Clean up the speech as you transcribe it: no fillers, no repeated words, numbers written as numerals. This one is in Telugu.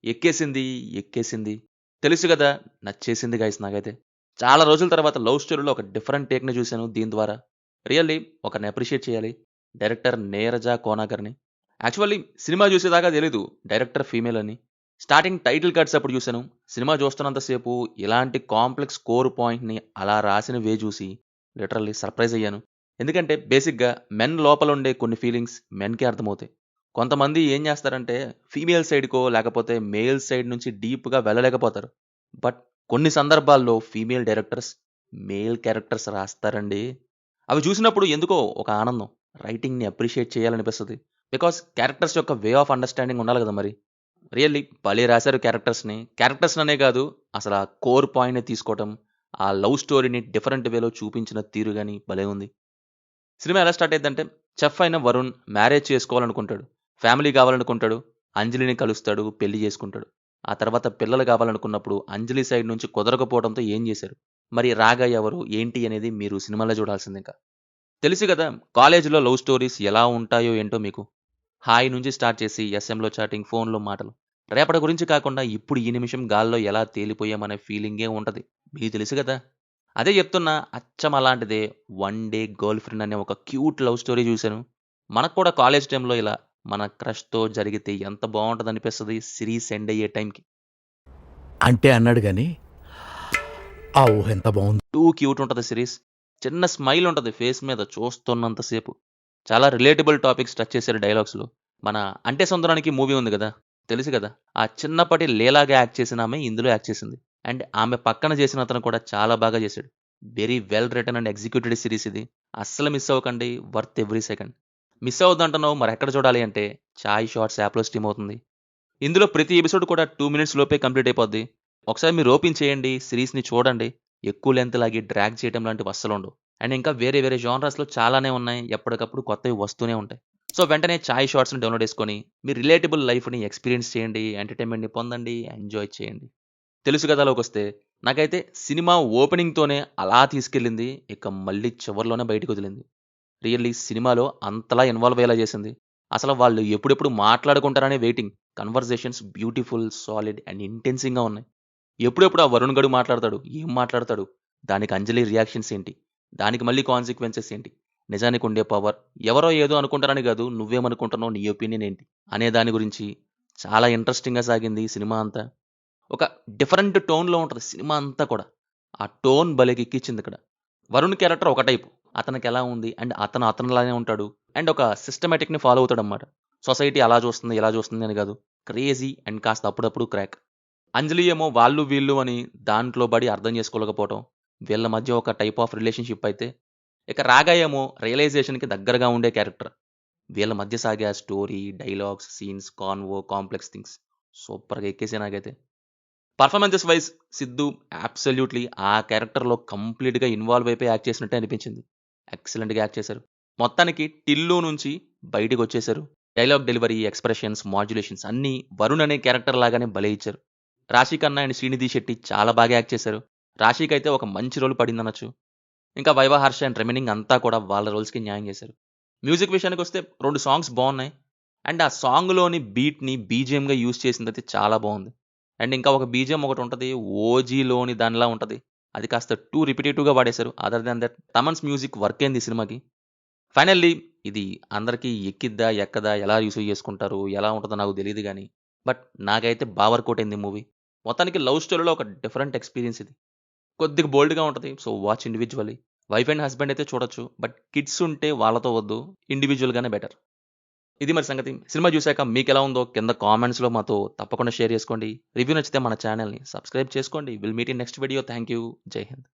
ఎక్కేసింది, ఎక్కేసింది. తెలుసు గదా! నచ్చేసింది గైస్ నాకైతే. చాలా రోజుల తర్వాత లవ్ స్టోరీలో ఒక డిఫరెంట్ టేక్‌ని చూసాను దీని ద్వారా. రియల్లీ ఒకరిని అప్రిషియేట్ చేయాలి. డైరెక్టర్ నీరజ కోనాకర్‌ని. యాక్చువల్లీ సినిమా చూసేదాకా తెలీదు డైరెక్టర్ ఫీమేల్ అని. స్టార్టింగ్ టైటిల్ కార్డ్స్ అప్పుడు చూసాను. సినిమా చూస్తున్నంత సేపు ఇలాంటి కాంప్లెక్స్ కోర్ పాయింట్‌ని అలా రాసిన వే చూసి లిటరల్లీ సర్ప్రైజ్ అయ్యాను. ఎందుకంటే బేసిక్‌గా మెన్ లోపలుండే కొన్ని ఫీలింగ్స్ మెన్‌కే అర్థమవుతాయి. కొంతమంది ఏం చేస్తారంటే ఫీమేల్ సైడ్‌కో లేకపోతే మేల్ సైడ్ నుంచి డీప్‌గా వెళ్ళలేకపోతారు. బట్ కొన్ని సందర్భాల్లో ఫీమేల్ డైరెక్టర్స్ మేల్ క్యారెక్టర్స్ రాస్తారండి. అవి చూసినప్పుడు ఎందుకో ఒక ఆనందం. రైటింగ్‌ని అప్రిషియేట్ చేయాలనిపిస్తది. బికాజ్ క్యారెక్టర్స్ యొక్క వే ఆఫ్ అండర్‌స్టాండింగ్ ఉండాలి కదా మరి. రియల్లీ భలే రాశారు క్యారెక్టర్స్‌ని. క్యారెక్టర్స్‌ననే కాదు అసల ఆ కోర్ పాయింట్‌ని తీసుకోవటం, ఆ లవ్ స్టోరీని డిఫరెంట్ వేలో చూపించిన తీరు గాని భలే ఉంది. సినిమా ఎలా స్టార్ట్ అయిద్దంటే, చెఫ్ అయిన వరుణ్ మ్యారేజ్ చేసుకోవాలనుకుంటాడు. ఫ్యామిలీ కావాలనుకుంటాడు. అంజలిని కలుస్తాడు. పెళ్లి చేసుకుంటాడు. ఆ తర్వాత పిల్లలు కావాలనుకున్నప్పుడు అంజలి సైడ్ నుంచి కుదరకపోవడంతో ఏం చేశారు? మరి రాగా ఎవరు? ఏంటి అనేది మీరు సినిమాలో చూడాల్సిందింక. తెలుసు గదా! కాలేజీలో లవ్ స్టోరీస్ ఎలా ఉంటాయో ఏంటో మీకు. హాయ్ నుంచి స్టార్ట్ చేసి ఎస్ఎంలో చాటింగ్, ఫోన్‌లో మాటలు. రేపటి గురించి కాకుండా ఇప్పుడు ఈ నిమిషం గాల్లో ఎలా తేలిపోయామనే ఫీలింగే ఉంటది. మీకు తెలుసు గదా! అదే చెప్తున్నా అచ్చం అలాంటిదే 'వన్ డే గర్ల్ ఫ్రెండ్' అనే ఒక క్యూట్ లవ్ స్టోరీ చూసాను. మనకు కూడా కాలేజ్ టైమ్‌లో ఇలా మన క్రష్‌తో జరిగితే ఎంత బావుంటదనిపిస్తది సిరీస్ ఎండ్ అయ్యే టైంకి. అంటే అన్నాడు గాని, ఆ ఊహ ఎంత బావుందో. టూ క్యూట్ ఉంటది సిరీస్. చిన్న స్మైల్ ఉంటది ఫేస్ మీద చూస్తున్నంత సేపు. చాలా రిలేటబుల్ టాపిక్స్ టచ్ చేశారు డైలాగ్స్‌లో. మన 'అంటే సుందరానికి' మూవీ ఉంది గదా! తెలుసు గదా! ఆ చిన్నప్పటి లీలాగా యాక్ట్ చేసిన ఆమె ఇందులో యాక్ట్ చేసింది. అండ్ ఆమె పక్కన చేసిన అతను కూడా చాలా బాగా చేశాడు. Very well written and executed series ఇది. అస్సలు మిస్ అవ్వకండి. Worth every second. మిస్ అవ్వద్దంటున్నావు మరెక్కడ చూడాలి అంటే 'చాయ్ షార్ట్స్' యాప్‌లో స్ట్రీమ్ అవుతుంది. ఇందులో ప్రతి ఎపిసోడ్ కూడా 2 మినిట్స్ లోపే కంప్లీట్ అయిపోద్ది. ఒకసారి మీరు ఓపెన్ చేయండి. సీరీస్‌ని చూడండి. ఎక్కువ లెంత్ లాగి డ్రాగ్ చేయడం లాంటివి అస్సలుండవు. అండ్ ఇంకా వేరే వేరే జానరాస్‌లో చాలానే ఉన్నాయి. ఎప్పటికప్పుడు కొత్తవి వస్తూనే ఉంటాయి. సో, వెంటనే 'చాయ్ షార్ట్స్‌ని' డౌన్‌లోడ్ చేసుకొని, మీ రిలేటబుల్ లైఫ్‌ని ఎక్స్‌పీరియన్స్ చేయండి. ఎంటర్‌టైన్‌మెంట్‌ని పొందండి. ఎంజాయ్ చేయండి. తెలుసు కథలోకొస్తే, నాకైతే సినిమా ఓపెనింగ్‌తోనే అలా తీసుకెళ్ళింది. ఇక మళ్ళీ చివర్లోనే బయటికొదిలింది. రియల్లీ సినిమాలో అంతలా ఇన్వాల్వ్ అయ్యేలా చేసింది. అసలు వాళ్ళు ఎప్పుడెప్పుడు మాట్లాడుకుంటారనే waiting. Conversations beautiful, solid and ఇంటెన్సింగ్‌గా ఉన్నాయి. ఎప్పుడెప్పుడు ఆ వరుణ్ గడు మాట్లాడతాడు? ఏం మాట్లాడతాడు? దానికి అంజలి రియాక్షన్స్ ఏంటి? దానికి మళ్ళీ కాన్సిక్వెన్సెస్ ఏంటి? నిజానికి ఉండే పవర్ ఎవరో ఏదో అనుకుంటారని గాదు. నువ్వేమనుకుంటున్నావు? నీ ఒపీనియన్ ఏంటి? అనే దాని గురించి చాలా ఇంట్రెస్టింగ్‌గా సాగింది ఈ సినిమా అంతా. ఒక డిఫరెంట్ టోన్‌లో ఉంటది సినిమా అంతా కూడా. ఆ టోన్ భలే ఎక్కిచ్చిందిక్కడ. వరుణ్ క్యారెక్టర్ ఒక టైపు. అతనికెలా ఉంది అండ్ అతను అతనిలానే ఉంటాడు. అండ్ ఒక సిస్టమాటిక్‌ని ఫాలో అవుతాడనమాట. సొసైటీ అలా చూస్తుంది, ఇలా చూస్తుంది అని గాదు. క్రేజీ అండ్ కాస్త అప్పుడప్పుడు క్రాక్. అంజలి ఏమో వాళ్ళు, వీళ్ళు అని దాంట్లో పడి అర్థం చేసుకోలేకపోవటం. వీళ్ళ మధ్య ఒక టైప్ ఆఫ్ రిలేషన్‌షిప్ అయితే, ఇక రాగా ఏమో రియలైజేషన్‌కి దగ్గరగా ఉండే క్యారెక్టర్. వీళ్ళ మధ్య సాగే ఆ story, dialogues, scenes, convo, complex things సూపర్‌గా ఎక్కేసాయి నాకైతే. పర్ఫార్మెన్సెస్ వైస్ సిద్దు అబ్సల్యూట్‌లీ ఆ క్యారెక్టర్‌లో కంప్లీట్‌గా ఇన్వాల్వ్ అయిపోయి యాక్ట్ చేసినట్టే అనిపించింది. ఎక్సలెంట్‌గా యాక్ట్ చేశారు. మొత్తానికి 'టిల్లు' నుంచి బయటికొచ్చేశారు. డైలాగ్ డెలివరీ, ఎక్స్‌ప్రెషన్స్, మాడ్యులేషన్స్ అన్నీ వరుణ్ అనే క్యారెక్టర్ లాగానే భలే ఇచ్చారు. రాశి ఖన్నా అండ్ శ్రీనిధి శెట్టి చాలా బాగా యాక్ట్ చేశారు. రాశికైతే ఒక మంచి రోల్ పడిందనొచ్చు. ఇంకా వైవా హర్ష అండ్ రెమైనింగ్ అంతా కూడా వాళ్ళ రోల్స్‌కి న్యాయం చేశారు. మ్యూజిక్ విషయానికొస్తే 2 సాంగ్స్ బావున్నాయి. అండ్ ఆ సాంగ్‌లోని బీట్‌ని బీజీఎంగా యూజ్ చేసిందైతే చాలా బావుంది. అండ్ ఇంకా ఒక బీజీఎం ఒకటుంటది. 'ఓజీలోని' దానిలా ఉంటది. అది కాస్త టూ రిపిటేటివ్‌గా వాడేశారు. Other than that Thaman's music work అయింది ఈ సినిమాకి. ఫైనల్లీ ఇది అందరికి ఎక్కిద్దా? ఎక్కదా? ఎలా రిసీవ్ చేసుకుంటారు? ఎలా ఉంటదో నాకు తెలీదు గానీ, బట్ నాకైతే బా వర్కౌట్ అయింది ఈ మూవీ. మొత్తానికి లవ్ స్టోరీలో ఒక డిఫరెంట్ ఎక్స్‌పీరియన్స్ ఇది. కొద్దిగా బోల్డ్‌గా ఉంటది. So, watch individually. Wife and husband అయితే చూడొచ్చు. బట్ కిడ్స్ ఉంటే వాళ్ళతో వద్దు. ఇండివిడ్యువల్‌గానే బెటర్. ఇది మరి సంగతి. సినిమా చూసాక మీకెలా ఉందో కింద కామెంట్స్‌లో మాతో తప్పకుండా షేర్ చేసుకోండి. రివ్యూ నచ్చితే మన ఛానెల్‌ని సబ్స్క్రైబ్ చేసుకోండి. Will meet in next video. Thank you. జై హింద్.